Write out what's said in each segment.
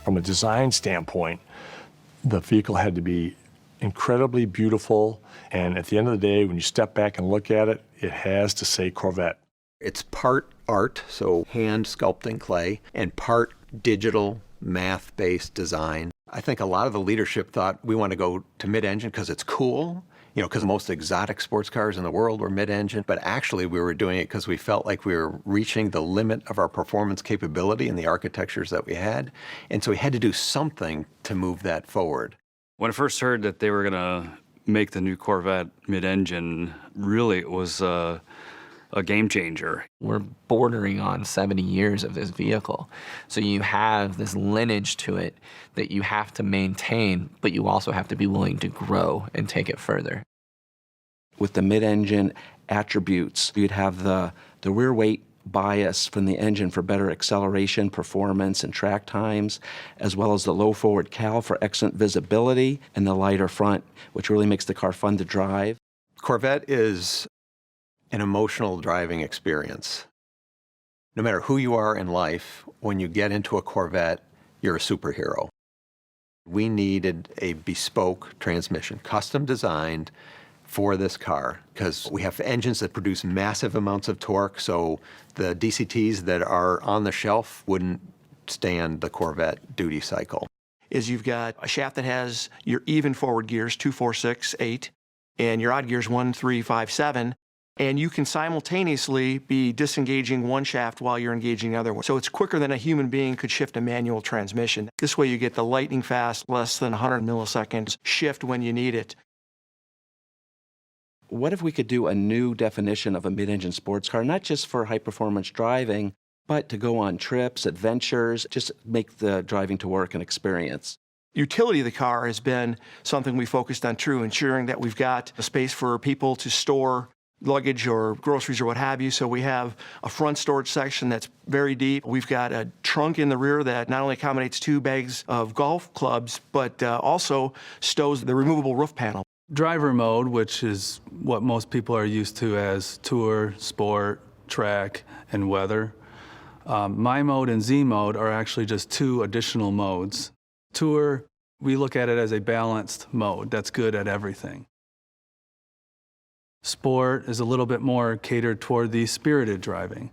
From a design standpoint, the vehicle had to be incredibly beautiful, and at the end of the day, when you step back and look at it, it has to say Corvette. It's part art, so hand sculpting clay, and part digital, math-based design. I think a lot of the leadership thought we want to go to mid-engine because it's cool, because most exotic sports cars in the world were mid-engine, but actually we were doing it because we felt like we were reaching the limit of our performance capability in the architectures that we had, and so we had to do something to move that forward. When I first heard that they were going to make the new Corvette mid-engine, really it was a game changer. We're bordering on 70 years of this vehicle. So you have this lineage to it that you have to maintain, but you also have to be willing to grow and take it further. With the mid-engine attributes, you'd have the rear weight bias from the engine for better acceleration, performance, and track times, as well as the low forward cowl for excellent visibility, and the lighter front, which really makes the car fun to drive. Corvette is an emotional driving experience. No matter who you are in life, when you get into a Corvette, you're a superhero. We needed a bespoke transmission, custom designed for this car, because we have engines that produce massive amounts of torque, so the DCTs that are on the shelf wouldn't stand the Corvette duty cycle. Is you've got a shaft that has your even forward gears, 2, 4, 6, 8, and your odd gears, 1, 3, 5, 7. And you can simultaneously be disengaging one shaft while you're engaging the other one. So it's quicker than a human being could shift a manual transmission. This way you get the lightning fast, less than 100 milliseconds shift when you need it. What if we could do a new definition of a mid-engine sports car, not just for high-performance driving, but to go on trips, adventures, just make the driving to work an experience? Utility of the car has been something we focused on too, ensuring that we've got a space for people to store luggage or groceries or what have you. So we have a front storage section that's very deep. We've got a trunk in the rear that not only accommodates 2 bags of golf clubs, but also stows the removable roof panel. Driver mode, which is what most people are used to as tour, sport, track, and weather. My mode and Z mode are actually just 2 additional modes. Tour, we look at it as a balanced mode that's good at everything. Sport is a little bit more catered toward the spirited driving.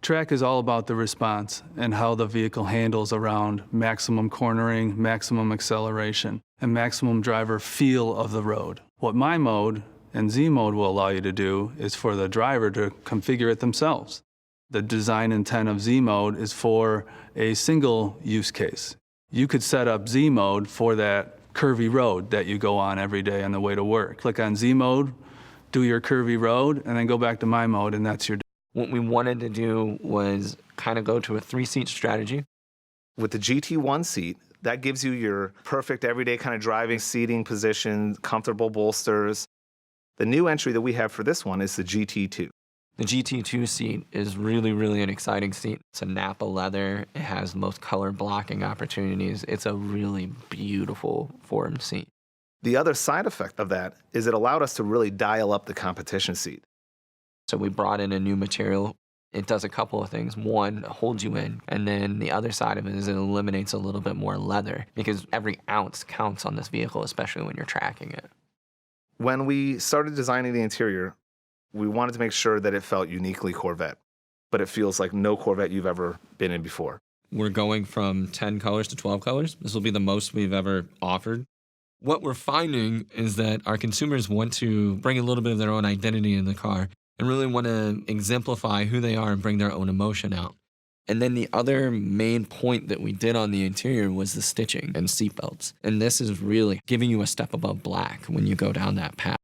Track is all about the response and how the vehicle handles around maximum cornering, maximum acceleration, and maximum driver feel of the road. What my mode and Z mode will allow you to do is for the driver to configure it themselves. The design intent of Z mode is for a single use case. You could set up Z mode for that curvy road that you go on every day on the way to work. Click on Z mode, do your curvy road, and then go back to my mode, and that's your day. What we wanted to do was kind of go to a 3-seat strategy. With the GT1 seat, that gives you your perfect everyday kind of driving seating position, comfortable bolsters. The new entry that we have for this one is the GT2. The GT2 seat is really, really an exciting seat. It's a Napa leather. It has the most color blocking opportunities. It's a really beautiful formed seat. The other side effect of that is it allowed us to really dial up the competition seat. So we brought in a new material. It does a couple of things. One, it holds you in, and then the other side of it is it eliminates a little bit more leather because every ounce counts on this vehicle, especially when you're tracking it. When we started designing the interior, we wanted to make sure that it felt uniquely Corvette, but it feels like no Corvette you've ever been in before. We're going from 10 colors to 12 colors. This will be the most we've ever offered. What we're finding is that our consumers want to bring a little bit of their own identity in the car and really want to exemplify who they are and bring their own emotion out. And then the other main point that we did on the interior was the stitching and seatbelts. And this is really giving you a step above black when you go down that path.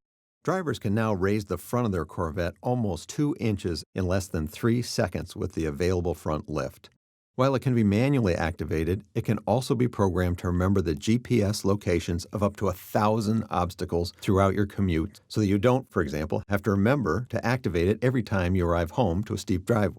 Drivers can now raise the front of their Corvette almost 2 inches in less than 3 seconds with the available front lift. While it can be manually activated, it can also be programmed to remember the GPS locations of up to 1,000 obstacles throughout your commute so that you don't, for example, have to remember to activate it every time you arrive home to a steep driveway.